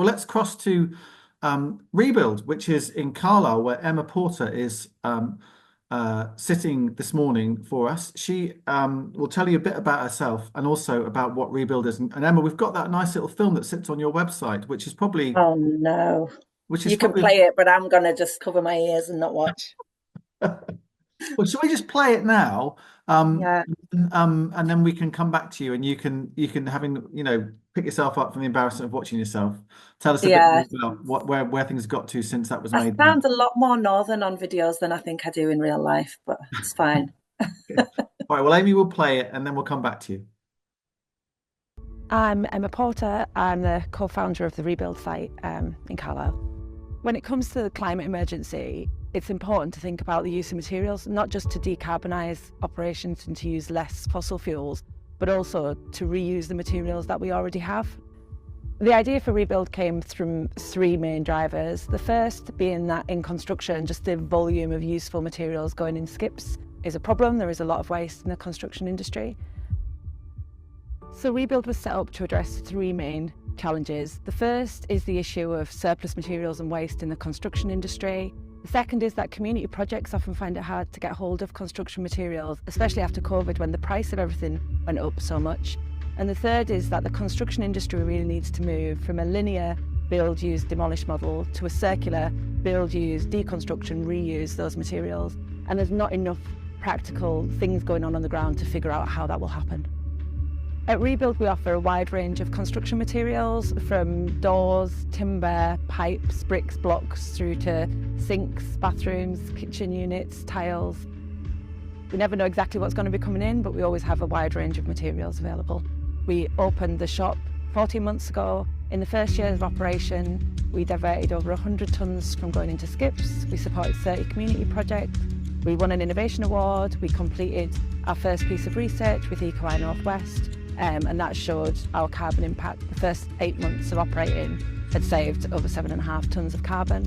Well, let's cross to Rebuild, which is in Carlisle, where Emma Porter is sitting this morning for us. She will tell you a bit about herself and also about what Rebuild is. And Emma, we've got that nice little film that sits on your website, Oh no. which is You can probably. play it, but I'm gonna just cover my ears and not watch. Well, shall we just play it now? Um, Yeah. and then we can come back to you, and you can having pick yourself up from the embarrassment of watching yourself. Tell us a bit Yeah. more about where things got to since that was I made. sound a lot more northern on videos than I think I do in real life, but it's fine. Okay. All right. Well, Amy will play it, and then we'll come back to you. I'm Emma Porter. I'm the co-founder of the Rebuild site in Carlisle. When it comes to the climate emergency, it's important to think about the use of materials, not just to decarbonise operations and to use less fossil fuels, but also to reuse the materials that we already have. The idea for Rebuild came from three main drivers. The first being that in construction, just the volume of useful materials going in skips is a problem. There is a lot of waste in the construction industry. So Rebuild was set up to address three main challenges. The first is the issue of surplus materials and waste in the construction industry. The second is that community projects often find it hard to get hold of construction materials, especially after COVID when the price of everything went up so much. And the third is that the construction industry really needs to move from a linear build, use, demolish model to a circular build, use, deconstruction, reuse those materials. And there's not enough practical things going on the ground to figure out how that will happen. At Rebuild, we offer a wide range of construction materials from doors, timber, pipes, bricks, blocks, through to sinks, bathrooms, kitchen units, tiles. We never know exactly what's going to be coming in, but we always have a wide range of materials available. We opened the shop 14 months ago. In the first year of operation, we diverted over 100 tonnes from going into skips. We supported 30 community projects. We won an innovation award. We completed our first piece of research with EcoI Northwest. And that showed our carbon impact. The first 8 months of operating had saved over 7.5 tonnes of carbon.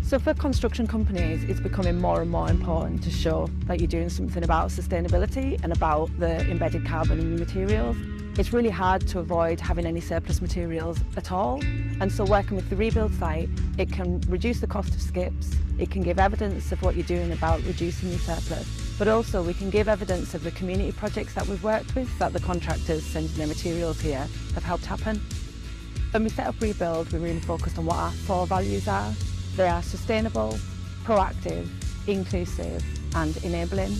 So for construction companies, it's becoming more and more important to show that you're doing something about sustainability and about the embedded carbon in your materials. It's really hard to avoid having any surplus materials at all. And so working with the Rebuild site, it can reduce the cost of skips, it can give evidence of what you're doing about reducing your surplus, but also we can give evidence of the community projects that we've worked with, that the contractors sending their materials here have helped happen. When we set up Rebuild, we really focused on what our 4 values are. They are sustainable, proactive, inclusive and enabling.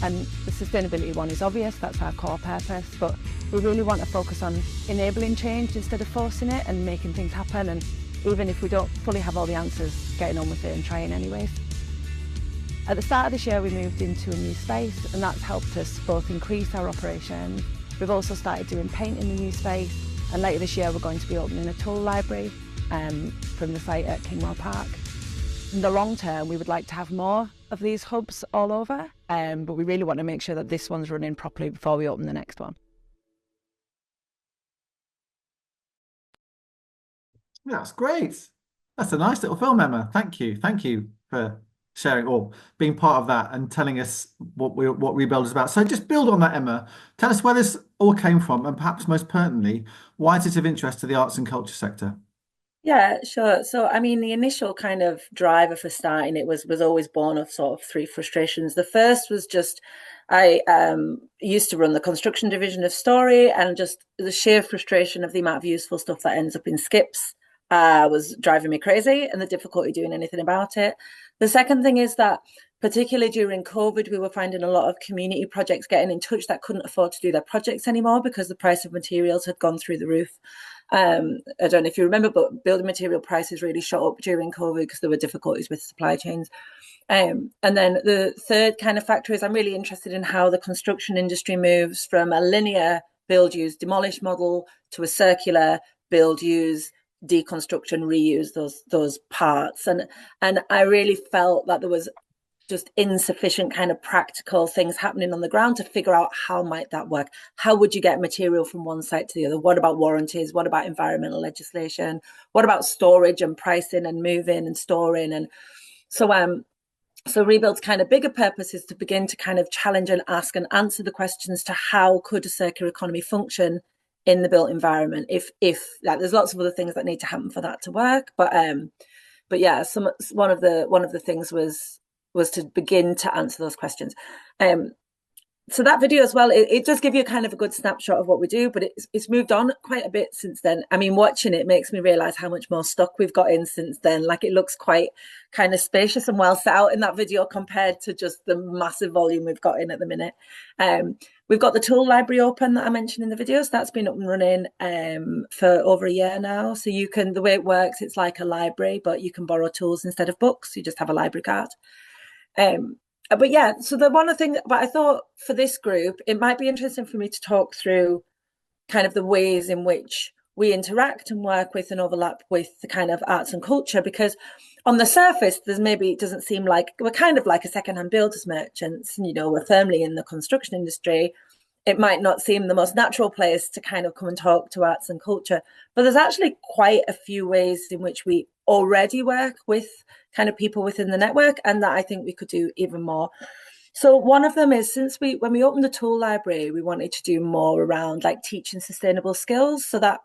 And the sustainability one is obvious, that's our core purpose, but we really want to focus on enabling change instead of forcing it and making things happen. And even if we don't fully have all the answers, getting on with it and trying anyways. At the start of this year, we moved into a new space and that's helped us both increase our operations. We've also started doing paint in the new space, and later this year we're going to be opening a tool library from the site at Kingwell Park. In the long term, we would like to have more of these hubs all over, but we really want to make sure that this one's running properly before we open the next one. That's great. That's a nice little film, Emma. Thank you. Thank you for sharing or being part of that and telling us what Rebuild is about. So just build on that, Emma. Tell us where this all came from, and perhaps most pertinently, why is it of interest to the arts and culture sector? Yeah, sure. So, I mean, the initial kind of driver for starting it was always born of sort of three frustrations. The first was just I used to run the construction division of Story, and just the sheer frustration of the amount of useful stuff that ends up in skips was driving me crazy, and the difficulty doing anything about it. The second thing is that, particularly during COVID, we were finding a lot of community projects getting in touch that couldn't afford to do their projects anymore because the price of materials had gone through the roof. I don't know if you remember, but building material prices really shot up during COVID because there were difficulties with supply chains. And then the third kind of factor is I'm really interested in how the construction industry moves from a linear build, use, demolish model to a circular build, use, deconstruction, reuse those parts. And I really felt that there was just insufficient kind of practical things happening on the ground to figure out how might that work. How would you get material from one site to the other? What about warranties? What about environmental legislation? What about storage and pricing and moving and storing? And so Rebuild's kind of bigger purpose is to begin to kind of challenge and ask and answer the questions to how could a circular economy function in the built environment. If like, there's lots of other things that need to happen for that to work, but yeah, one of the things was to begin to answer those questions. So that video as well, it does give you kind of a good snapshot of what we do, but it's moved on quite a bit since then. I mean, watching it makes me realize how much more stock we've got in since then. Like, it looks quite kind of spacious and well set out in that video compared to just the massive volume we've got in at the minute. We've got the tool library open that I mentioned in the video. So that's been up and running for over a year now. So you can, the way it works, it's like a library, but you can borrow tools instead of books. You just have a library card. But yeah, so the one thing, but I thought for this group, it might be interesting for me to talk through kind of the ways in which we interact and work with and overlap with the kind of arts and culture, because on the surface, it doesn't seem like we're kind of like a secondhand builders merchants, and, we're firmly in the construction industry. It might not seem the most natural place to kind of come and talk to arts and culture, but there's actually quite a few ways in which we already work with kind of people within the network, and that I think we could do even more. So one of them is, when we opened the tool library, we wanted to do more around like teaching sustainable skills, so that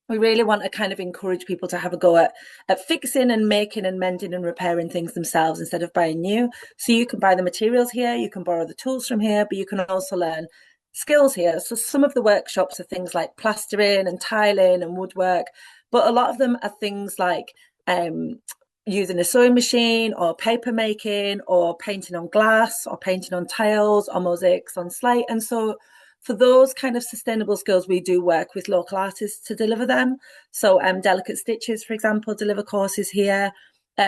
we really want to kind of encourage people to have a go at fixing and making and mending and repairing things themselves instead of buying new. So you can buy the materials here, you can borrow the tools from here, but you can also learn skills here. So some of the workshops are things like plastering and tiling and woodwork, but a lot of them are things like using a sewing machine or paper making or painting on glass or painting on tiles or mosaics on slate. And so for those kind of sustainable skills, we do work with local artists to deliver them. So Delicate Stitches, for example, deliver courses here.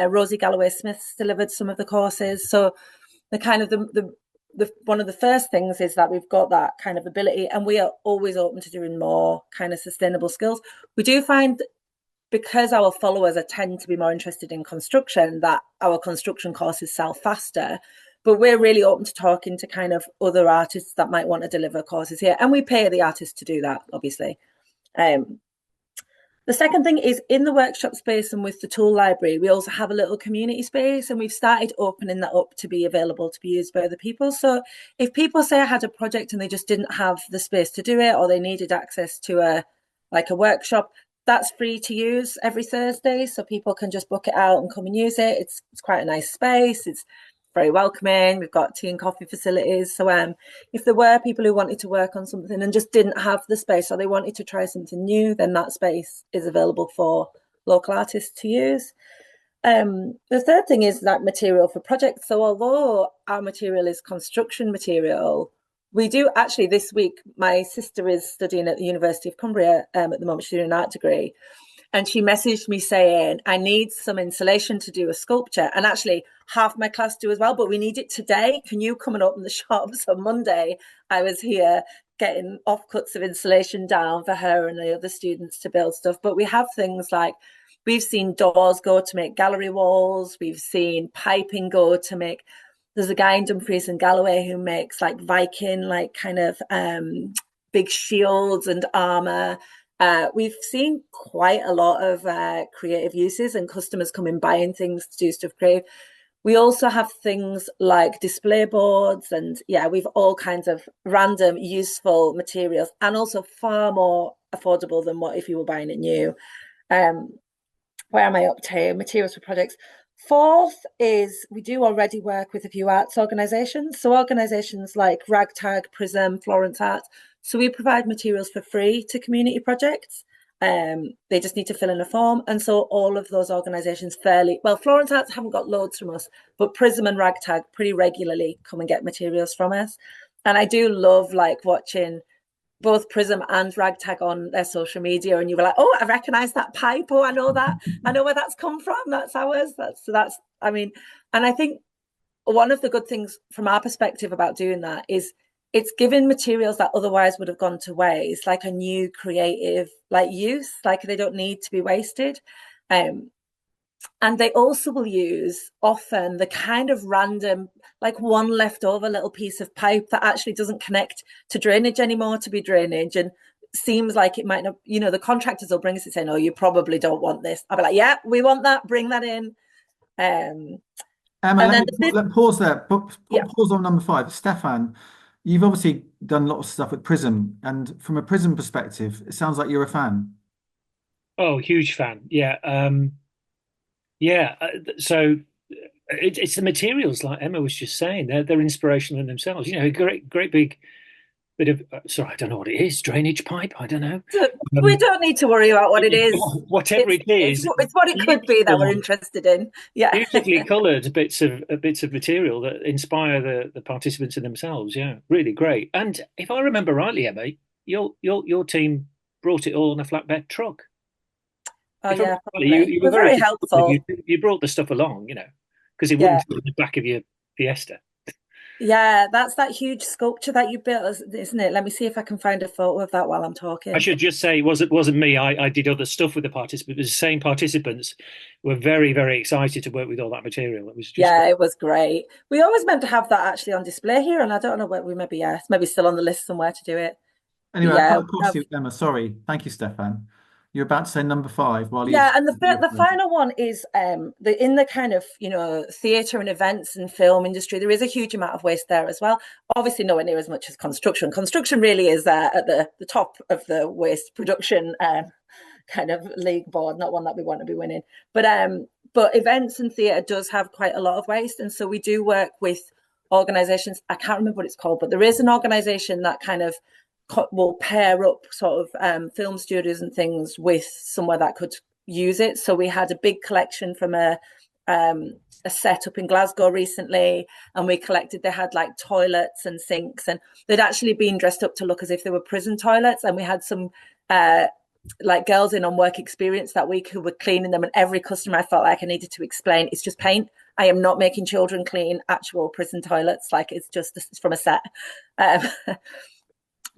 Rosie Galloway Smith's delivered some of the courses. So the kind of the one of the first things is that we've got that kind of ability, and we are always open to doing more kind of sustainable skills. We do find, because our followers tend to be more interested in construction, that our construction courses sell faster. But we're really open to talking to kind of other artists that might want to deliver courses here. And we pay the artists to do that, obviously. The second thing is, in the workshop space and with the tool library, we also have a little community space, and we've started opening that up to be available to be used by other people. So if people say I had a project and they just didn't have the space to do it, or they needed access to a workshop, that's free to use every Thursday. So people can just book it out and come and use it. It's quite a nice space. It's very welcoming. We've got tea and coffee facilities. So if there were people who wanted to work on something and just didn't have the space, or they wanted to try something new, then that space is available for local artists to use. The third thing is that material for projects. So although our material is construction material, we do actually, this week, my sister is studying at the University of Cumbria at the moment. She's doing an art degree. And she messaged me saying, I need some insulation to do a sculpture. And actually, half my class do as well, but we need it today. Can you come and open the shop? So Monday, I was here getting offcuts of insulation down for her and the other students to build stuff. But we have things like, we've seen doors go to make gallery walls. We've seen piping go to make... There's a guy in Dumfries and Galloway who makes like Viking, like kind of big shields and armor. We've seen quite a lot of creative uses and customers come in buying things to do stuff creative. We also have things like display boards, and we've all kinds of random useful materials, and also far more affordable than what if you were buying it new. Where am I up to? Materials for projects. Fourth is, we do already work with a few arts organisations. So organisations like Ragtag, Prism, Florence Arts. So we provide materials for free to community projects. They just need to fill in a form. And so all of those organisations Florence Arts haven't got loads from us, but Prism and Ragtag pretty regularly come and get materials from us. And I do love watching both Prism and Ragtag on their social media, and you were like, oh, I recognise that pipe. Oh, I know that. I know where that's come from. That's ours. And I think one of the good things from our perspective about doing that is it's given materials that otherwise would have gone to waste, like a new creative use, they don't need to be wasted. And they also will use often the kind of random, one leftover little piece of pipe that actually doesn't connect to drainage anymore to be drainage, and seems like it might not, the contractors will bring us and say, no, you probably don't want this. I'll be like, yeah, we want that, bring that in. Emma, let me pause there. Pause on number 5. Stefan, You've obviously done a lot of stuff with Prism, and from a Prism perspective, it sounds like you're a fan. Oh, huge fan. Yeah. Yeah. So it's the materials, like Emma was just saying. They're inspirational in themselves. You know, a great big bit of sorry, I don't know what it is. Drainage pipe. I don't know. So we Um, don't need to worry about what it is. Whatever it is, It's what it could be that we're beautiful, interested in. Yeah. beautifully coloured bits of material that inspire the participants in themselves. Yeah, really great. And if I remember rightly, Emma, your team brought it all on a flatbed truck. Oh If I yeah, remember rightly, you, probably. you were We're very very supportive. helpful. You brought the stuff along, because it wouldn't Yeah. fit in the back of your Fiesta. Yeah, that's that huge sculpture that you built, isn't it? Let me see if I can find a photo of that while I'm I talking. should just say, wasn't me. I did other stuff with the participants. The same participants were very, very excited to work with all that material. It was just Yeah, it was great. We always meant to have that actually on display here, and I don't know where we maybe, yeah, it's maybe still on the list somewhere to do it. But Anyway, I cut yeah, across you, Emma. Sorry. Thank you, Stefan. You're about to say number five while you yeah, and you the final one is the in the kind of theatre and events and film industry, there is a huge amount of waste there as well. Obviously, nowhere near as much as construction. Construction really is at the top of the waste production kind of league board, not one that we want to be winning. But events and theatre does have quite a lot of waste, and so we do work with organisations. I can't remember what it's called, but there is an organisation that kind of will pair up sort of film studios and things with somewhere that could use it. So we had a big collection from a set up in Glasgow recently, and we collected. They had like toilets and sinks, and they'd actually been dressed up to look as if they were prison toilets. And we had some like girls in on work experience that week who were cleaning them, and every customer I felt like I needed to explain it's just paint. I am not making children clean actual prison toilets. Like it's from a set. Um,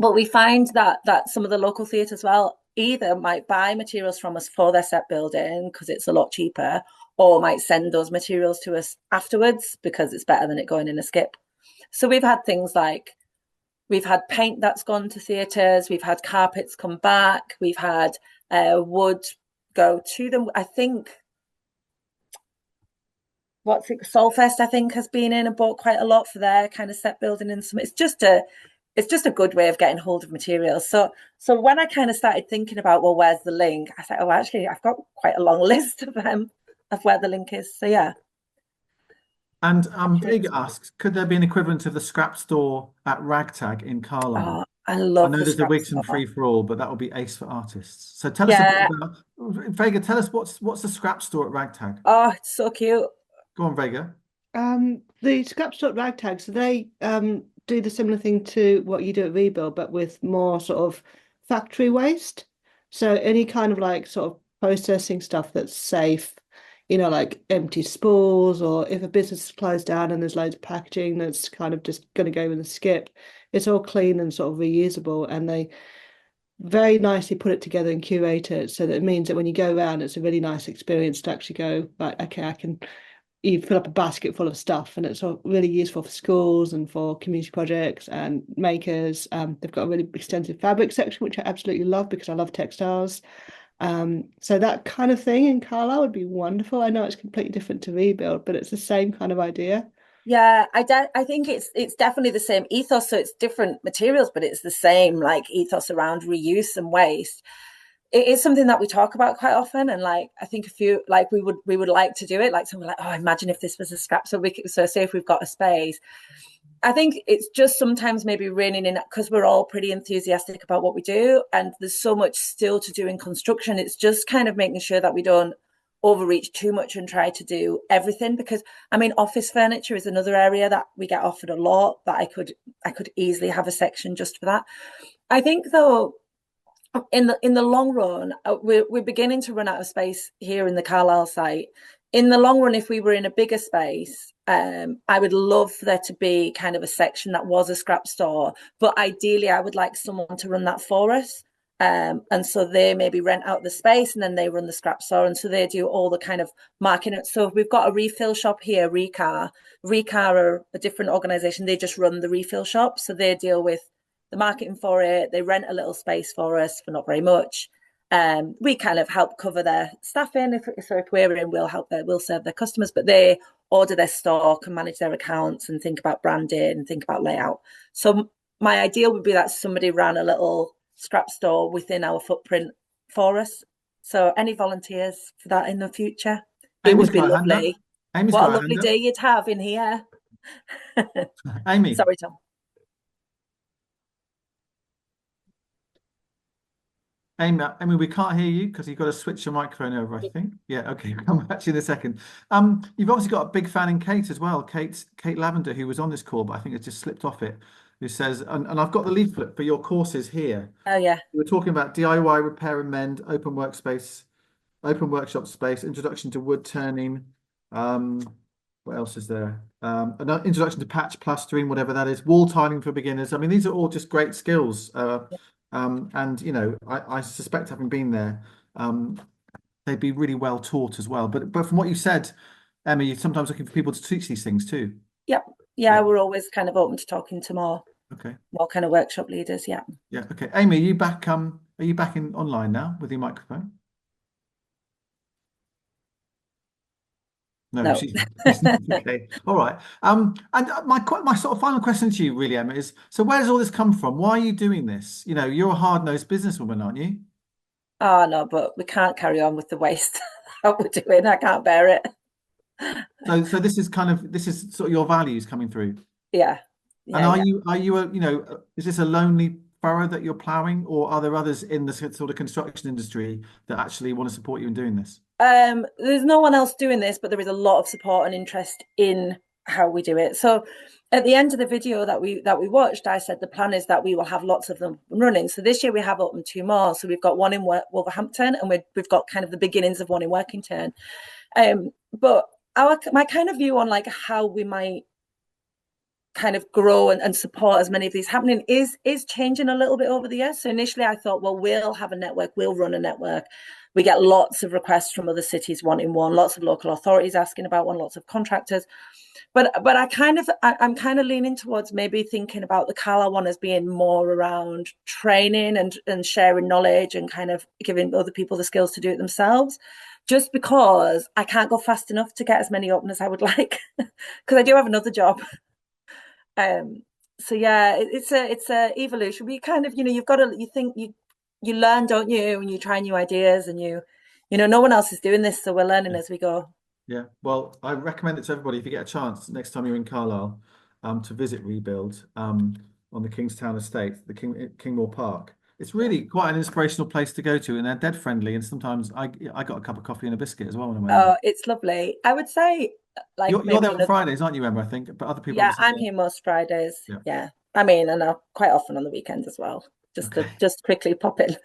but we find that some of the local theatre as well either might buy materials from us for their set building because it's a lot cheaper, or might send those materials to us afterwards because it's better than it going in a skip. So we've had things like we've had paint that's gone to theatres, we've had carpets come back, we've had wood go to them. I think what's it, Solfest, I think, has been in and bought quite a lot for their kind of set building and some. It's just a good way of getting hold of materials. So when I kind of started thinking about, well, where's the link? I thought, oh, actually, I've got quite a long list of where the link is. So yeah, And actually, Vega asks, could there be an equivalent of the scrap store at Ragtag in Carlisle? oh, I I love know the there's a scrap Wixon store. free for all, but that will be ace for artists. So tell us a bit Yeah. about Vega. Tell us what's the scrap store at Ragtag? Oh, it's so cute. Go on, Vega. The scrap stock ragtag, so they do the similar thing to what you do at Rebuild, but with more sort of factory waste. So any kind of like sort of processing stuff that's safe, like empty spools, or if a business is closed down and there's loads of packaging that's kind of just going to go in the skip, it's all clean and sort of reusable, and they very nicely put it together and curate it so that it means that when you go around, it's a really nice experience to actually go, like, okay, you fill up a basket full of stuff, and it's all really useful for schools and for community projects and makers. They've got a really extensive fabric section, which I absolutely love because I love textiles. So that kind of thing in Carlisle would be wonderful. I know it's completely different to Rebuild, but it's the same kind of idea. Yeah, I think it's definitely the same ethos. So it's different materials, but it's the same like ethos around reuse and waste. It is something that we talk about quite often, and like I think a few like we would like to do it. Like someone like, oh, imagine if this was a scrap. So say if we've got a space, I think it's just sometimes maybe reining in because we're all pretty enthusiastic about what we do, and there's so much still to do in construction. It's just kind of making sure that we don't overreach too much and try to do everything. Because I mean, office furniture is another area that we get offered a lot. That I could easily have a section just for that. I think though in the long run, we're beginning to run out of space here in the Carlisle site. In the long run, if we were in a bigger space, I would love for there to be kind of a section that was a scrap store. But ideally, I would like someone to run that for us. And so they maybe rent out the space and then they run the scrap store. And so they do all the kind of marketing. So we've got a refill shop here, Recar. Recar are a different organization. They just run the refill shop. So they deal with the marketing for it. They rent a little space for us for not very much. We kind of help cover their staffing. If we're in, we'll serve their customers, but they order their stock and manage their accounts and think about branding and think about layout. So my ideal would be that somebody ran a little scrap store within our footprint for us. So any volunteers for that in the future? It Amy's would be got a hand up. lovely. Amy's What a got a hand lovely up. day you'd have in here. Amy. Sorry, Tom. Amy, we can't hear you because you've got to switch your microphone over, I think. Yeah, okay, we'll come back to you in a second. You've obviously got a big fan in Kate as well, Kate Lavender, who was on this call, but I think it just slipped off it, who says, and I've got the leaflet for your courses here. Oh, yeah. We're talking about DIY, repair and mend, open workspace, open workshop space, introduction to wood turning. What else is there? An introduction to patch plastering, whatever that is, wall tiling for beginners. I mean, these are all just great skills. And you know, I suspect, having been there, they'd be really well taught as well. But from what you said, Emma, you're sometimes looking for people to teach these things too. Yep. Yeah, we're always kind of open to talking to more kind of workshop leaders. Yeah. Yeah. Okay. Amy, are you back? Are you back in online now with your microphone? No, No. she's okay. All right. And my sort of final question to you, really, Emma, is: so where does all this come from? Why are you doing this? You know, you're a hard-nosed businesswoman, aren't you? Oh, no, but we can't carry on with the waste that we're doing. I can't bear it. So this is sort of your values coming through. Yeah. And Yeah. are you is this a lonely furrow that you're ploughing, or are there others in the sort of construction industry that actually want to support you in doing this? There's no one else doing this, but there is a lot of support and interest in how we do it. So at the end of the video that we watched, I said the plan is that we will have lots of them running. So this year we have opened 2 more. So we've got one in Wolverhampton, and we've got kind of the beginnings of one in Workington. But my kind of view on like how we might kind of grow and support as many of these happening is changing a little bit over the years. So initially I thought, well, we'll have a network, we'll run a network. We get lots of requests from other cities wanting one, lots of local authorities asking about one, lots of contractors. But I'm kind of leaning towards maybe thinking about the Carlisle one as being more around training and sharing knowledge and kind of giving other people the skills to do it themselves. Just because I can't go fast enough to get as many open as I would like, because I do have another job. So yeah, it's a evolution. We kind of, you've got to, you learn, don't you? And you try new ideas, and no one else is doing this, so we're learning as we go. Yeah, well, I recommend it to everybody if you get a chance next time you're in Carlisle, to visit Rebuild on the Kingstown estate, the Kingmore Park. It's really quite an inspirational place to go to, and they're dead friendly. And sometimes I got a cup of coffee and a biscuit as well when I went there. Oh, it's lovely. I would say like You're there on Fridays, aren't you, Emma? I think, but other people. Yeah, I'm here most Fridays. Yeah. I mean, and quite often on the weekends as well. Just quickly pop in.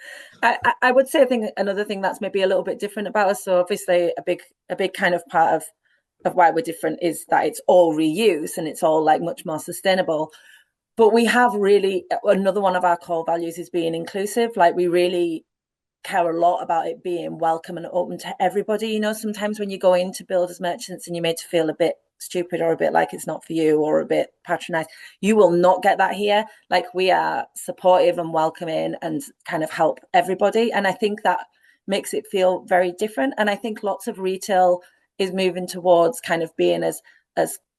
I would say another thing that's maybe a little bit different about us. So obviously a big kind of part of why we're different is that it's all reuse and it's all like much more sustainable. But we have really, another one of our core values is being inclusive. Like we really care a lot about it being welcome and open to everybody. Sometimes when you go into builders merchants and you're made to feel a bit stupid or a bit like it's not for you or a bit patronized, you will not get that here. Like we are supportive and welcoming and kind of help everybody. And I think that makes it feel very different. And I think lots of retail is moving towards kind of being as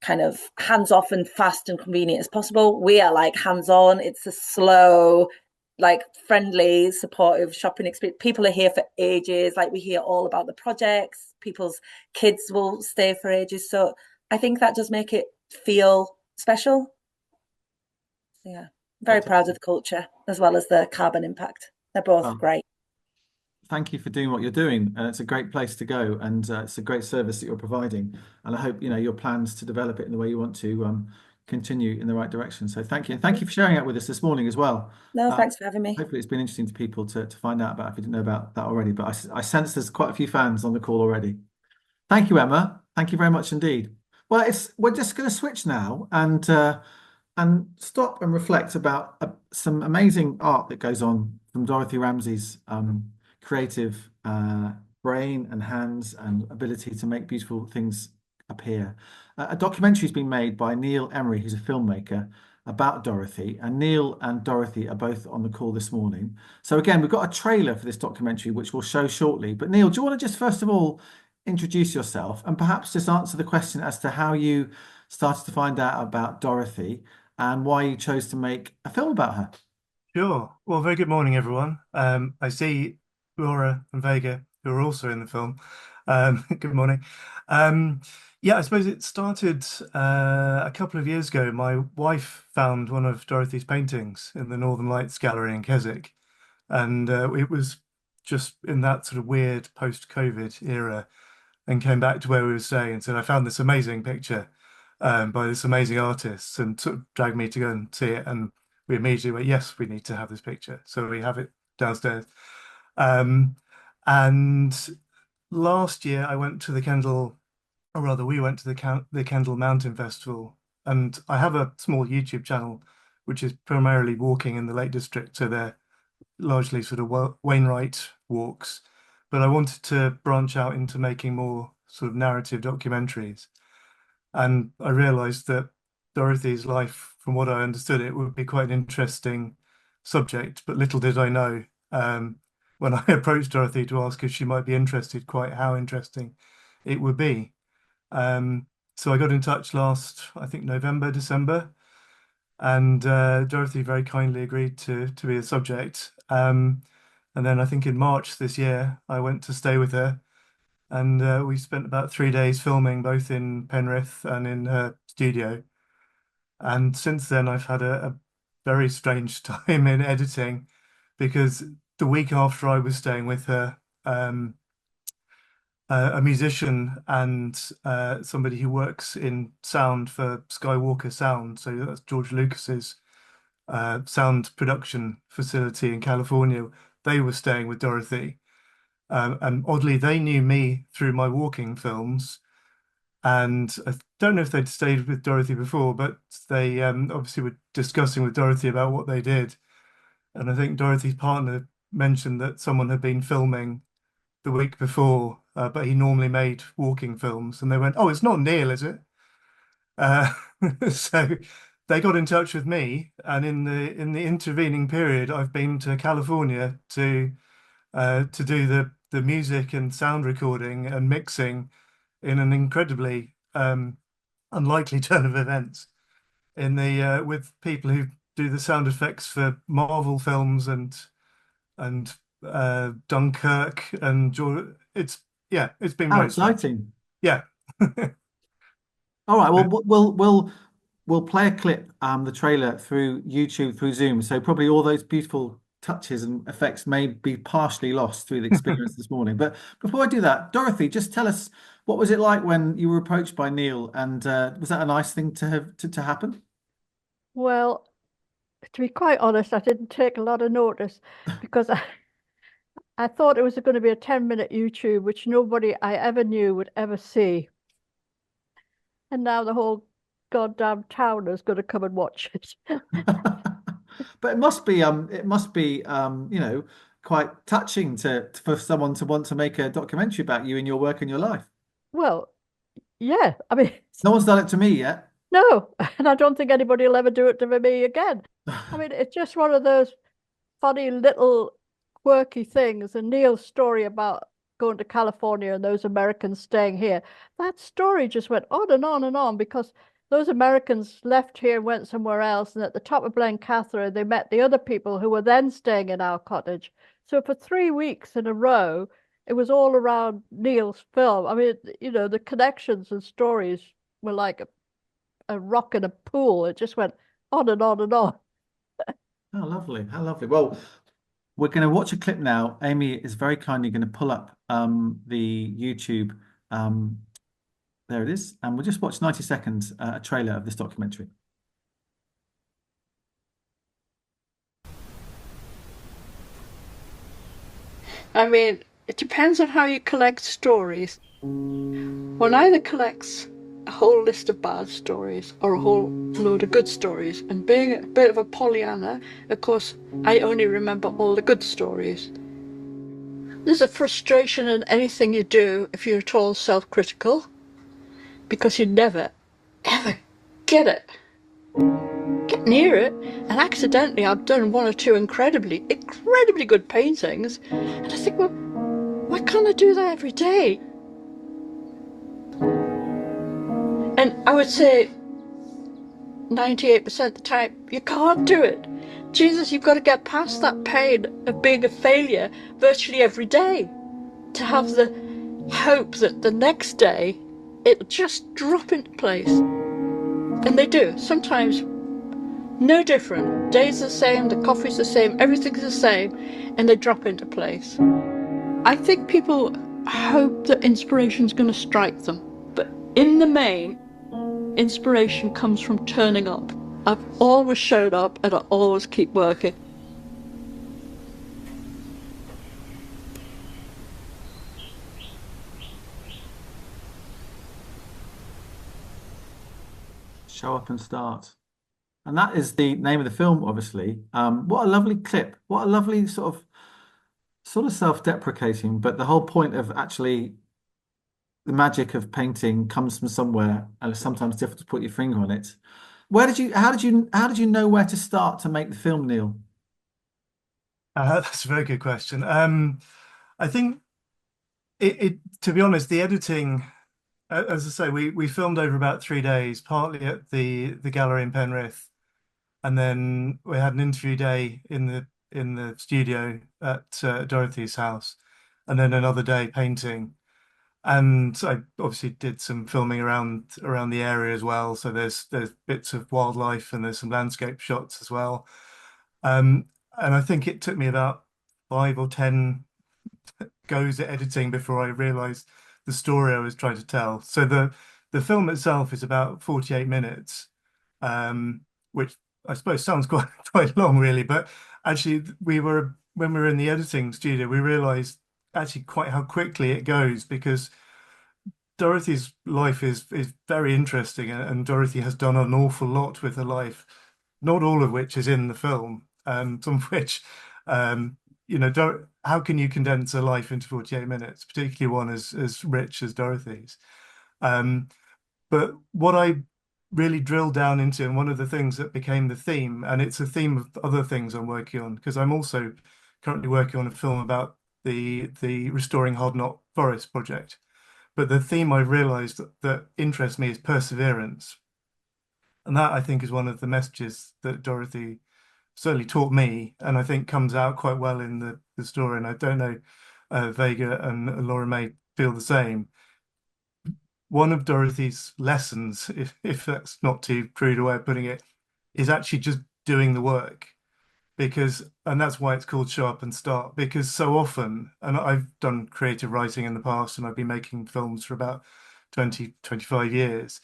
kind of hands-off and fast and convenient as possible. We are like hands-on. It's a slow, like friendly, supportive shopping experience. People are here for ages. Like we hear all about the projects. People's kids will stay for ages. So I think that does make it feel special. Yeah, very proud of the culture as well as the carbon impact. They're both great. Thank you for doing what you're doing, and it's a great place to go, and it's a great service that you're providing. And I hope your plans to develop it in the way you want to continue in the right direction. So thank you, and thank you for sharing that with us this morning as well. No, thanks for having me. Hopefully, it's been interesting to people to find out about if you didn't know about that already. But I sense there's quite a few fans on the call already. Thank you, Emma. Thank you very much indeed. Well, we're just going to switch now and stop and reflect about some amazing art that goes on from Dorothy Ramsay's creative brain and hands and ability to make beautiful things appear. A documentary has been made by Neil Emery, who's a filmmaker, about Dorothy, and Neil and Dorothy are both on the call this morning. So again, we've got a trailer for this documentary, which we'll show shortly. But Neil, do you want to just first of all introduce yourself and perhaps just answer the question as to how you started to find out about Dorothy, and why you chose to make a film about her. Sure. Well, very good morning, everyone. I see Laura and Vega, who are also in the film. Good morning. Um, yeah, I suppose it started a couple of years ago. My wife found one of Dorothy's paintings in the Northern Lights Gallery in Keswick, and it was just in that sort of weird post-COVID era, and came back to where we were staying and said, I found this amazing picture by this amazing artist, and sort of dragged me to go and see it. And we immediately went, yes, we need to have this picture. So we have it downstairs. Um, and last year I went to the Kendal, or rather we went to the Kendal Mountain Festival. And I have a small YouTube channel, which is primarily walking in the Lake District. So they're largely sort of Wainwright walks. But I wanted to branch out into making more sort of narrative documentaries. And I realized that Dorothy's life, from what I understood, it would be quite an interesting subject. But little did I know, when I approached Dorothy to ask if she might be interested, quite how interesting it would be. So I got in touch last, I think, November, December, and Dorothy very kindly agreed to be a subject. And then I think in March this year, I went to stay with her, and we spent about 3 days filming, both in Penrith and in her studio. And since then, I've had a very strange time in editing, because the week after I was staying with her, a musician and somebody who works in sound for Skywalker Sound, so that's George Lucas's sound production facility in California, they were staying with Dorothy. And oddly, they knew me through my walking films. And I don't know if they'd stayed with Dorothy before, but they obviously were discussing with Dorothy about what they did. And I think Dorothy's partner mentioned that someone had been filming the week before, but he normally made walking films. And they went, "Oh, it's not Neil, is it?" Uh, so they got in touch with me, and in the intervening period, I've been to California to do the music and sound recording and mixing in an incredibly unlikely turn of events in the with people who do the sound effects for Marvel films and Dunkirk and it's yeah, it's been How very strange. exciting. Yeah. All right, well, we'll play a clip, the trailer through YouTube, through Zoom. So probably all those beautiful touches and effects may be partially lost through the experience this morning. But before I do that, Dorothy, just tell us, what was it like when you were approached by Neil, and was that a nice thing to have to happen? Well, to be quite honest, I didn't take a lot of notice because I thought it was going to be a 10-minute YouTube, which nobody I ever knew would ever see. And now the whole goddamn town is going to come and watch it. But it must be quite touching to for someone to want to make a documentary about you and your work and your life. Well, yeah, I mean, No one's done it to me yet. no, and I don't think anybody will ever do it to me again. I mean, it's just one of those funny little quirky things. And Neil's story about going to California and those Americans staying here, that story just went on and on and on because those Americans left here and went somewhere else. And at the top of Blencathra, they met the other people who were then staying in our cottage. So for 3 weeks in a row, it was all around Neil's film. I mean, the connections and stories were like a rock in a pool. It just went on and on and on. Oh, lovely. How lovely. Well, we're going to watch a clip now. Amy is very kindly going to pull up the YouTube. There it is. And we'll just watch 90 seconds, a trailer of this documentary. I mean, it depends on how you collect stories. One either collects a whole list of bad stories or a whole load of good stories. And being a bit of a Pollyanna, of course, I only remember all the good stories. There's a frustration in anything you do if you're at all self-critical, because you never, ever get near it. And accidentally, I've done one or two incredibly good paintings. And I think, well, why can't I do that every day? And I would say 98% of the time, you can't do it. Jesus, you've got to get past that pain of being a failure virtually every day to have the hope that the next day it'll just drop into place. And they do. Sometimes no different. Day's the same, the coffee's the same, everything's the same, and they drop into place. I think people hope that inspiration's going to strike them, but in the main, inspiration comes from turning up. I've always showed up and I always keep working. Show up and start. And that is the name of the film, obviously. What a lovely clip. What a lovely sort of self-deprecating, but the whole point of actually the magic of painting comes from somewhere, and it's sometimes difficult to put your finger on it. How did you know where to start to make the film, Neil? That's a very good question. I think to be honest, the editing, as I say, we filmed over about 3 days, partly at the gallery in Penrith, and then we had an interview day in the studio at Dorothy's house, and then another day painting. And I obviously did some filming around the area as well. So there's bits of wildlife and there's some landscape shots as well. Um, and I think it took me about 5 or 10 goes at editing before I realized the story I was trying to tell. So the film itself is about 48 minutes, which I suppose sounds quite long, really. But actually, when we were in the editing studio, we realized actually quite how quickly it goes, because Dorothy's life is very interesting, and Dorothy has done an awful lot with her life, not all of which is in the film, some of which, how can you condense a life into 48 minutes, particularly one as rich as Dorothy's? Um, but what I really drilled down into, and one of the things that became the theme, and it's a theme of other things I'm working on, because I'm also currently working on a film about the Restoring Hard Knot Forest project. But the theme I've realized that interests me is perseverance. And that, I think, is one of the messages that Dorothy certainly taught me, and I think comes out quite well in the story. And I don't know, Vega and Laura may feel the same. One of Dorothy's lessons, if that's not too crude a way of putting it, is actually just doing the work. And that's why it's called Show Up and Start, because so often, and I've done creative writing in the past, and I've been making films for about 20, 25 years.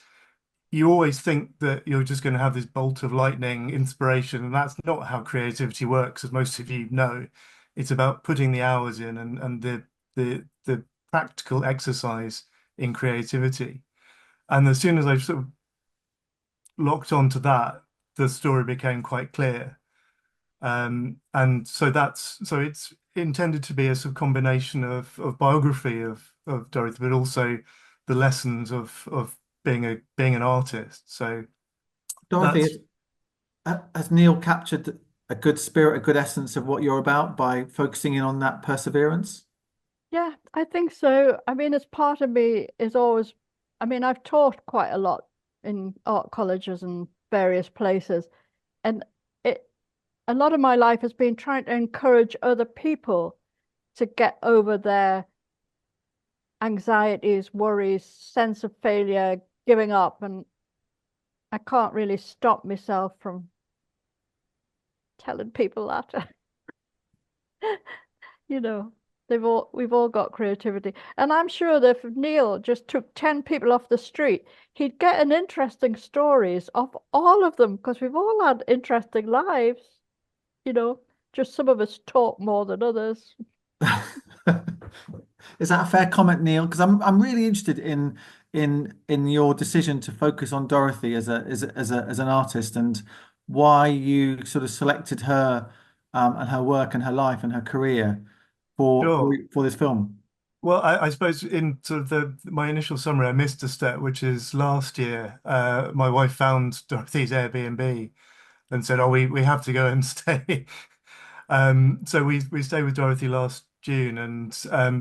You always think that you're just going to have this bolt of lightning inspiration, and that's not how creativity works, as most of you know. It's about putting the hours in, and the practical exercise in creativity. And as soon as I sort of locked onto that, the story became quite clear. And so it's intended to be a sort of combination of biography of Dorothy, but also the lessons of being an artist. So Dorothy, that's has Neil captured a good spirit, a good essence of what you're about by focusing in on that perseverance? Yeah, I think so. I mean, as part of me is always, I mean, I've taught quite a lot in art colleges and various places, and it a lot of my life has been trying to encourage other people to get over their anxieties, worries, sense of failure, giving up, and I can't really stop myself from telling people that. You know, we've all got creativity. And I'm sure that if Neil just took 10 people off the street, he'd get an interesting stories of all of them, because we've all had interesting lives, you know, just some of us talk more than others. Is that a fair comment, Neil? Because I'm really interested in your decision to focus on Dorothy as an artist, and why you sort of selected her, and her work and her life and her career for sure. this film. Well, I suppose in sort of my initial summary, I missed a step, which is last year, my wife found Dorothy's Airbnb and said, "Oh, we have to go and stay." So we stayed with Dorothy last June, and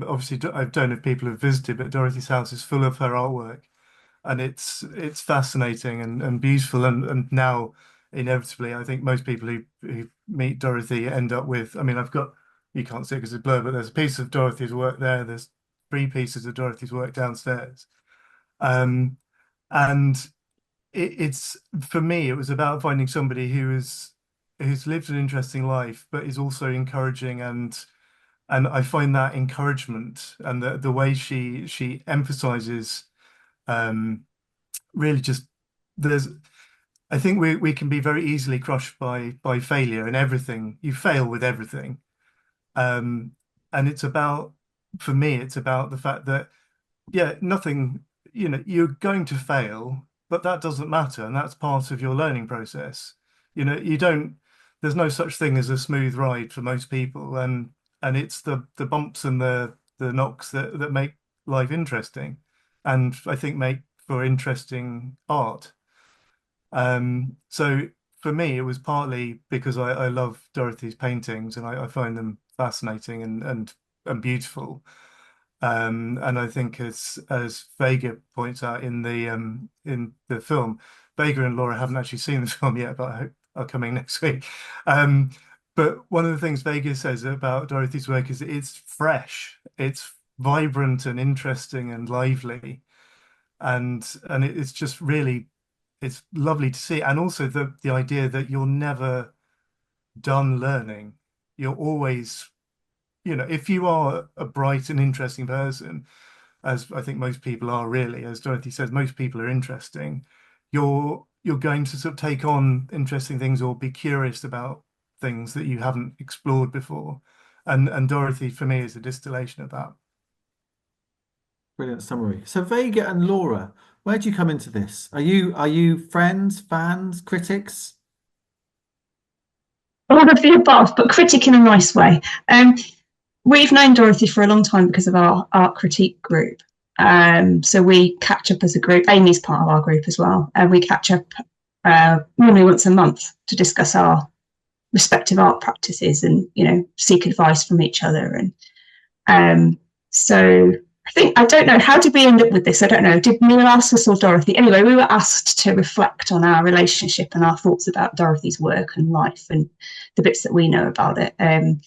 obviously I don't know if people have visited, but Dorothy's house is full of her artwork, and it's fascinating and beautiful, and now inevitably I think most people who meet Dorothy end up with, I mean, I've got, you can't see it because it's blurred, but there's a piece of Dorothy's work there, there's 3 pieces of Dorothy's work downstairs. And it's, for me, it was about finding somebody who's lived an interesting life but is also encouraging, and I find that encouragement and the way she emphasizes, really just, there's, I think we can be very easily crushed by failure and everything. You fail with everything. And it's about, for me, it's about the fact that, yeah, nothing, you're going to fail, but that doesn't matter. And that's part of your learning process. You don't, there's no such thing as a smooth ride for most people. And it's the bumps and the knocks that make life interesting. And I think make for interesting art. So for me, it was partly because I love Dorothy's paintings and I find them fascinating and beautiful. And I think as Vega points out in the film, Vega and Laura haven't actually seen the film yet, but I hope are coming next week. But one of the things Vega says about Dorothy's work is it's fresh, it's vibrant and interesting and lively, and it's just really, it's lovely to see. And also the idea that you're never done learning. You're always, if you are a bright and interesting person, as I think most people are really, as Dorothy says, most people are interesting, you're going to sort of take on interesting things or be curious about things that you haven't explored before. And Dorothy, for me, is a distillation of that. Brilliant summary. So Vega and Laura, where do you come into this? Are you friends, fans, critics? All of the above, but critic in a nice way. We've known Dorothy for a long time because of our art critique group. So we catch up as a group. Amy's part of our group as well. And we catch up normally once a month to discuss our respective art practices and, seek advice from each other. And so I don't know, how did we end up with this? I don't know. Did Neil ask us or Dorothy? Anyway, we were asked to reflect on our relationship and our thoughts about Dorothy's work and life and the bits that we know about it. And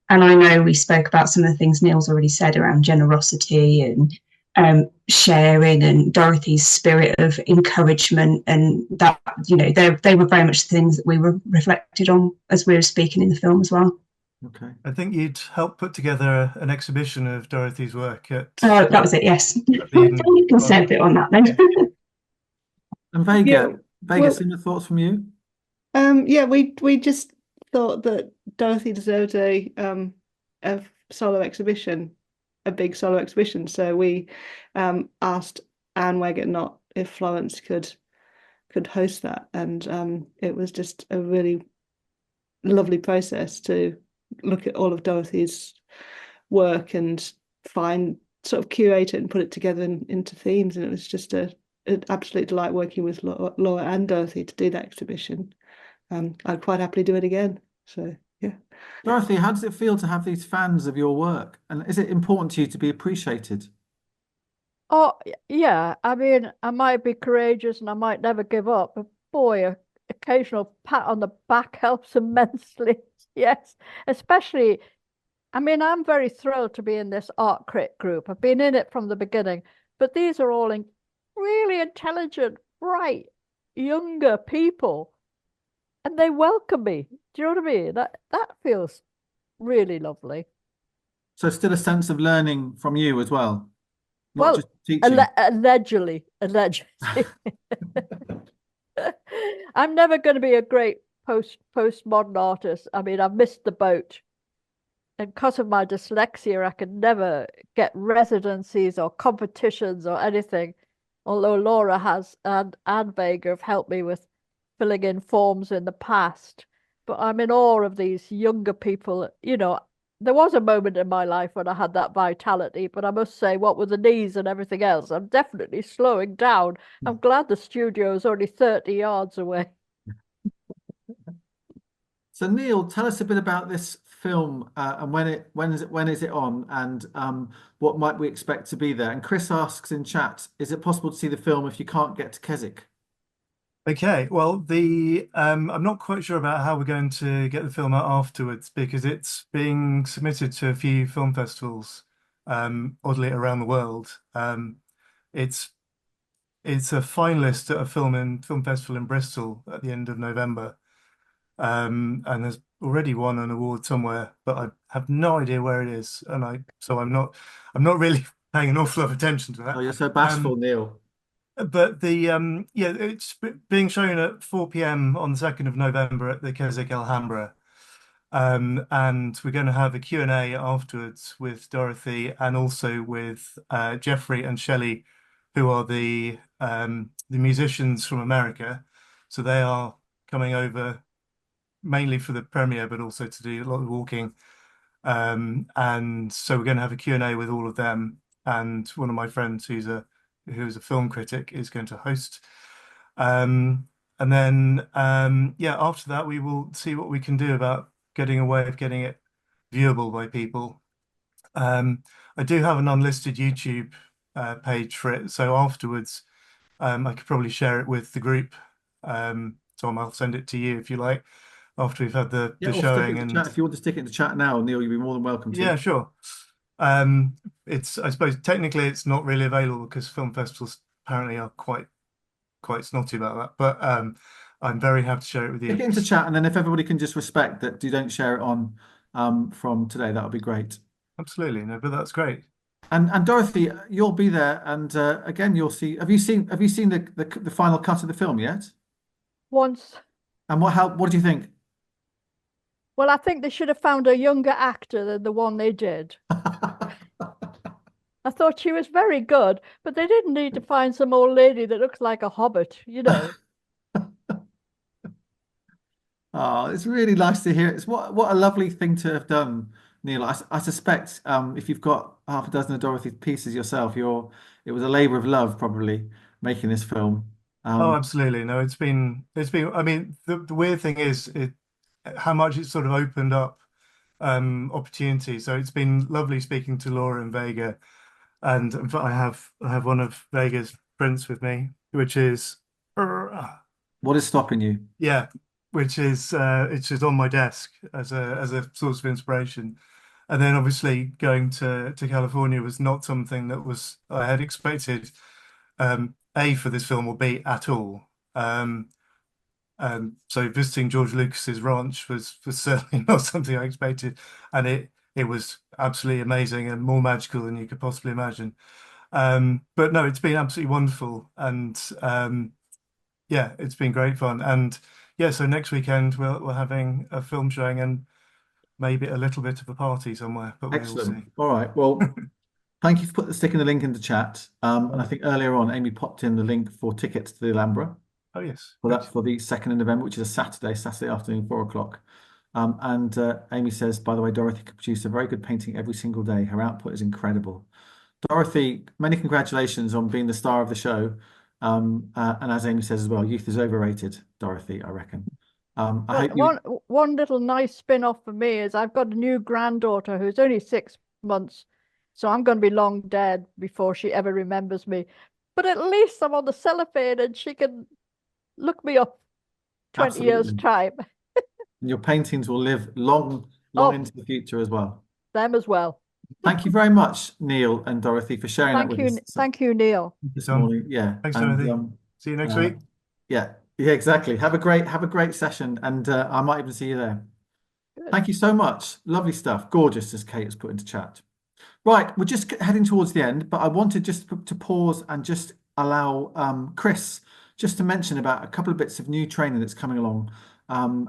I know we spoke about some of the things Neil's already said around generosity and sharing and Dorothy's spirit of encouragement, and that, they were very much the things that we were reflected on as we were speaking in the film as well. Okay. I think you'd helped put together an exhibition of Dorothy's work at. Oh, that was it. Yes, you can say a bit on that then. Yeah. And Vega, Yeah, Vega, well- similar thoughts from you? Yeah, we just thought that Dorothy deserved a solo exhibition, a big solo exhibition. So we asked Anne Wegott if Florence could host that, and it was just a really lovely process to look at all of Dorothy's work and curate it and put it together into themes. And it was just an absolute delight working with Laura and Dorothy to do that exhibition. I'd quite happily do it again. So yeah. Dorothy, how does it feel to have these fans of your work? And is it important to you to be appreciated? Oh, yeah. I mean, I might be courageous and I might never give up, but boy, an occasional pat on the back helps immensely. Yes, especially, I mean, I'm very thrilled to be in this art crit group. I've been in it from the beginning, but these are all really intelligent, bright, younger people, and they welcome me. Do you know what I mean? That feels really lovely. So still a sense of learning from you as well, not Well, just teaching. allegedly. I'm never going to be a great postmodern artist. I mean, I've missed the boat. And because of my dyslexia, I could never get residencies or competitions or anything. Although Laura has and Vega have helped me with filling in forms in the past. But I'm in awe of these younger people. There was a moment in my life when I had that vitality, but I must say, what with the knees and everything else, I'm definitely slowing down. I'm glad the studio is only 30 yards away. So Neil, tell us a bit about this film and when is it on, and what might we expect to be there? And Chris asks in chat, is it possible to see the film if you can't get to Keswick? Okay, well, I'm not quite sure about how we're going to get the film out afterwards because it's being submitted to a few film festivals, oddly around the world. It's it's a finalist at a film festival in Bristol at the end of November, and has already won an award somewhere, but I have no idea where it is, and I'm not really paying an awful lot of attention to Oh, that. you're so bashful, Neil. But yeah, it's being shown at 4 p.m. on the 2nd of November at the Keswick Alhambra. And we're going to have a Q&A afterwards with Dorothy and also with Jeffrey and Shelley, who are the musicians from America. So they are coming over mainly for the premiere, but also to do a lot of walking. And so we're going to have a Q&A with all of them. And one of my friends who's a film critic is going to host. And then yeah, after that we will see what we can do about getting a way of getting it viewable by people. I do have an unlisted YouTube page for it, so afterwards I could probably share it with the group. Tom, I'll send it to you if you like after we've had the Yeah, or stick it showing. into And chat. If you want to stick it into chat now, Neil, you'd be more than welcome to. yeah, sure. It's, I suppose technically it's not really available because film festivals apparently are quite snotty about that, but I'm very happy to share it with you. Stick it into chat, and then if everybody can just respect that you don't share it on from today, that would be great. Absolutely, no, but that's great. And Dorothy, you'll be there, and again, you'll see. Have you seen the final cut of the film yet? Once. And what do you think? Well, I think they should have found a younger actor than the one they did. I thought she was very good, but they didn't need to find some old lady that looks like a hobbit, you know. Oh, it's really nice to hear. It's what a lovely thing to have done, Neil. I suspect if you've got half a dozen of Dorothy's pieces yourself, it was a labor of love probably making this film. Oh, absolutely. No, it's been, I mean, the weird thing is how much it's sort of opened up opportunity. So it's been lovely speaking to Laura and Vega. And in fact, I have one of Vega's prints with me, which is what is stopping you? Yeah, which is it's just on my desk as a source of inspiration. And then obviously going to California was not something that was I had expected A for this film or B at all. So visiting George Lucas's ranch was certainly not something I expected, and it was absolutely amazing and more magical than you could possibly imagine. But no, it's been absolutely wonderful, and yeah, it's been great fun. And yeah, so next weekend we're having a film showing and maybe a little bit of a party somewhere, but we'll Excellent. see. All right. Well, thank you for sticking the link into chat. And I think earlier on, Amy popped in the link for tickets to the Alhambra. Oh yes. Well, that's for the 2nd of November, which is a Saturday afternoon, 4 o'clock. And Amy says, by the way, Dorothy could produce a very good painting every single day. Her output is incredible. Dorothy, many congratulations on being the star of the show. And as Amy says as well, youth is overrated, Dorothy, I reckon. I hope one little nice spin-off for me is I've got a new granddaughter who's only 6 months, so I'm going to be long dead before she ever remembers me. But at least I'm on the cellophane and she can look me up 20 years' time. And your paintings will live long into the future as well. Them as well. Thank you very much, Neil and Dorothy, for sharing that with us. Thank you, Neil. This morning. Yeah. Thanks, Dorothy. See you next week. Yeah, exactly. Have a great session, and I might even see you there. Good. Thank you so much. Lovely stuff. Gorgeous, as Kate has put into chat. Right, we're just heading towards the end, but I wanted just to pause and just allow Chris just to mention about a couple of bits of new training that's coming along,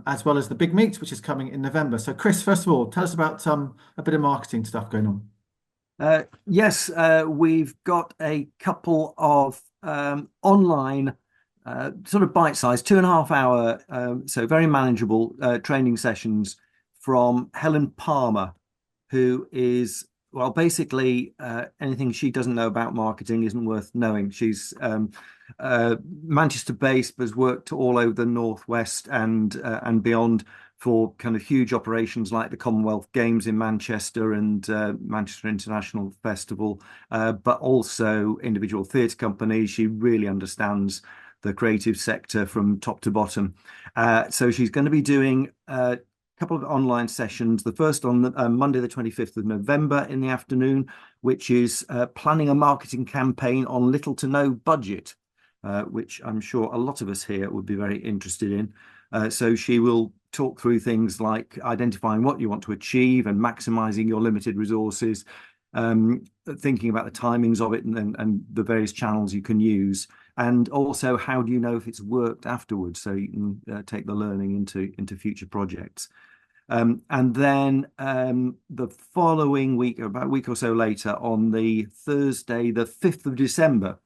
as well as the big meet, which is coming in November. So Chris, first of all, tell us about a bit of marketing stuff going on. Yes, we've got a couple of online sort of bite-sized 2.5 hour, so very manageable training sessions from Helen Palmer, who is, well, basically anything she doesn't know about marketing isn't worth knowing. She's Manchester-based, but has worked all over the Northwest and beyond for kind of huge operations like the Commonwealth Games in Manchester and Manchester International Festival, but also individual theatre companies. She really understands the creative sector from top to bottom. So she's going to be doing a couple of online sessions. The first on Monday, the 25th of November in the afternoon, which is planning a marketing campaign on little to no budget, which I'm sure a lot of us here would be very interested in. So she will talk through things like identifying what you want to achieve and maximizing your limited resources, thinking about the timings of it and the various channels you can use, and also how do you know if it's worked afterwards, so you can take the learning into future projects. And then the following week, about a week or so later, on the Thursday, the 5th of December,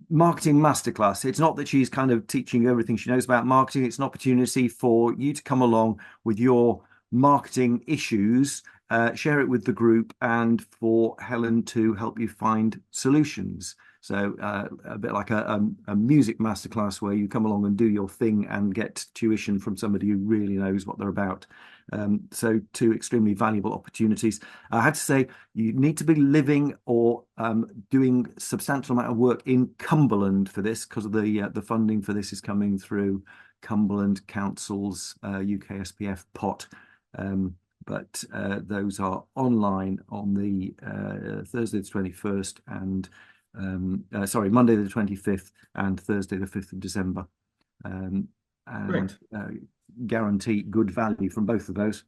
marketing masterclass. It's not that she's kind of teaching you everything she knows about marketing. It's an opportunity for you to come along with your marketing issues, share it with the group, and for Helen to help you find solutions. So a bit like a music masterclass where you come along and do your thing and get tuition from somebody who really knows what they're about. So two extremely valuable opportunities. I had to say, you need to be living or doing substantial amount of work in Cumberland for this, because of the funding for this is coming through Cumberland Council's UK SPF pot. But those are online on the Thursday the 21st and Monday the 25th and Thursday the 5th of December. And guarantee good value from both of those.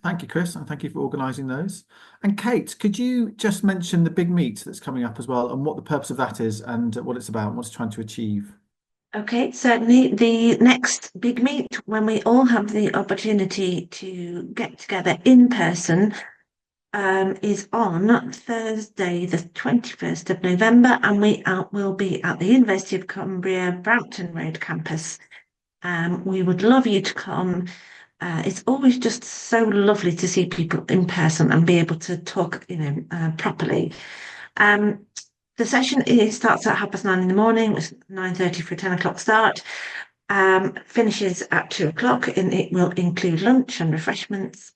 Thank you, Chris, and thank you for organising those. And Kate, could you just mention the big meet that's coming up as well, and what the purpose of that is, and what it's about, and what it's trying to achieve? Okay, certainly. The next big meet, when we all have the opportunity to get together in person, is on Thursday, the 21st of November, and we will be at the University of Cumbria, Brampton Road campus. We would love you to come. It's always just so lovely to see people in person and be able to talk, properly. The session starts at 9:30 in the morning, with 9:30 for a 10 o'clock start. Finishes at 2 o'clock, and it will include lunch and refreshments.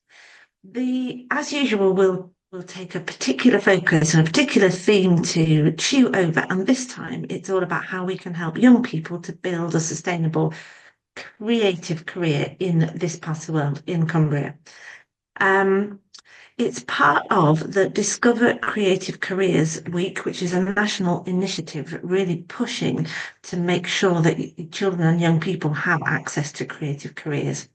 As usual, we'll take a particular focus and a particular theme to chew over, and this time it's all about how we can help young people to build a sustainable creative career in this part of the world, in Cumbria. It's part of the Discover Creative Careers Week, which is a national initiative really pushing to make sure that children and young people have access to creative careers.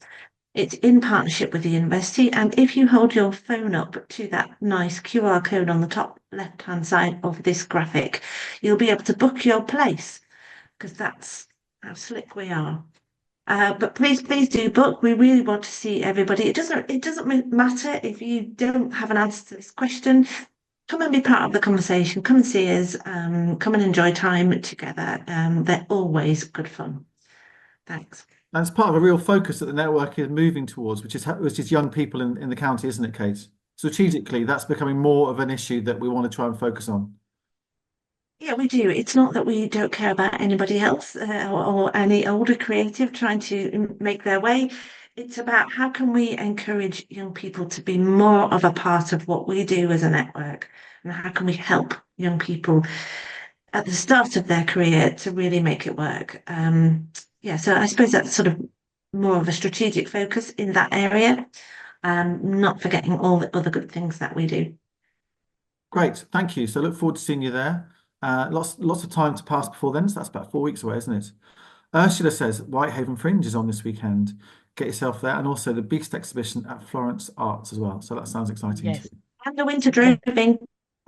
It's in partnership with the university, and if you hold your phone up to that nice QR code on the top left-hand side of this graphic, you'll be able to book your place, because that's how slick we are. But please do book. We really want to see everybody. It doesn't matter if you don't have an answer to this question. Come and be part of the conversation. Come and see us. Come and enjoy time together. They're always good fun. Thanks. That's part of a real focus that the network is moving towards, which is young people in the county, isn't it, Kate? Strategically, that's becoming more of an issue that we want to try and focus on. Yeah, we do. It's not that we don't care about anybody else or any older creative trying to make their way. It's about how can we encourage young people to be more of a part of what we do as a network, and how can we help young people at the start of their career to really make it work. So I suppose that's sort of more of a strategic focus in that area, not forgetting all the other good things that we do. Great, thank you. So look forward to seeing you there. Lots of time to pass before then, so that's about 4 weeks away, isn't it? Ursula says Whitehaven Fringe is on this weekend. Get yourself there, and also the Beast exhibition at Florence Arts as well. So that sounds exciting too. And the winter droving.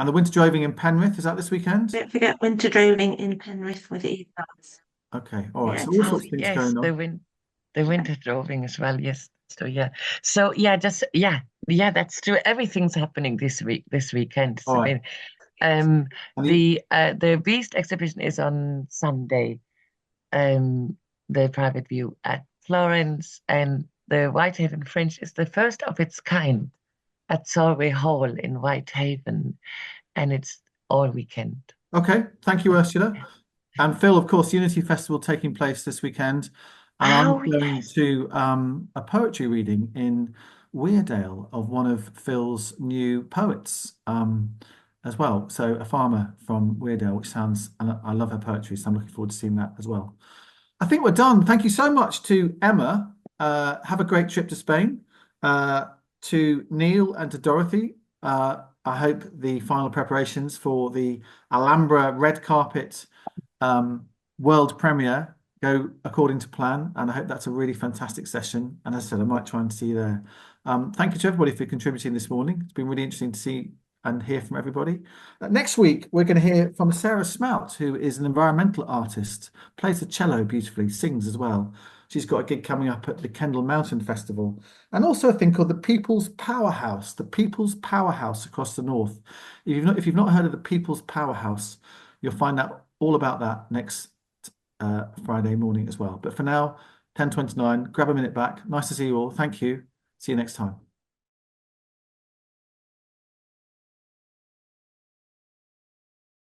And the winter droving in Penrith, is that this weekend? Don't forget winter droving in Penrith with Eve Arts. Okay, all right. Yes. So all sorts of things going on. The winter droving as well, yes. So that's true. Everything's happening this weekend. All right. The Beast exhibition is on Sunday. The private view at Florence, and the Whitehaven Fringe is the first of its kind at Solway Hall in Whitehaven, and it's all weekend. Okay, thank you, Ursula. And Phil, of course, Unity Festival taking place this weekend. And I'm Oh, going yes. to a poetry reading in Weardale of one of Phil's new poets as well. So a farmer from Weardale, which sounds, and I love her poetry, so I'm looking forward to seeing that as well. I think we're done. Thank you so much to Emma. Have a great trip to Spain. To Neil and to Dorothy. I hope the final preparations for the Alhambra red carpet world premiere go according to plan. And I hope that's a really fantastic session. And as I said, I might try and see you there. Thank you to everybody for contributing this morning. It's been really interesting to see and hear from everybody. Next week, we're going to hear from Sarah Smout, who is an environmental artist, plays the cello beautifully, sings as well. She's got a gig coming up at the Kendal Mountain Festival, and also a thing called the People's Powerhouse across the north. If you've not heard of the People's Powerhouse, you'll find out all about that next Friday morning as well. But for now, 10:29, grab a minute back. Nice to see you all. Thank you. See you next time.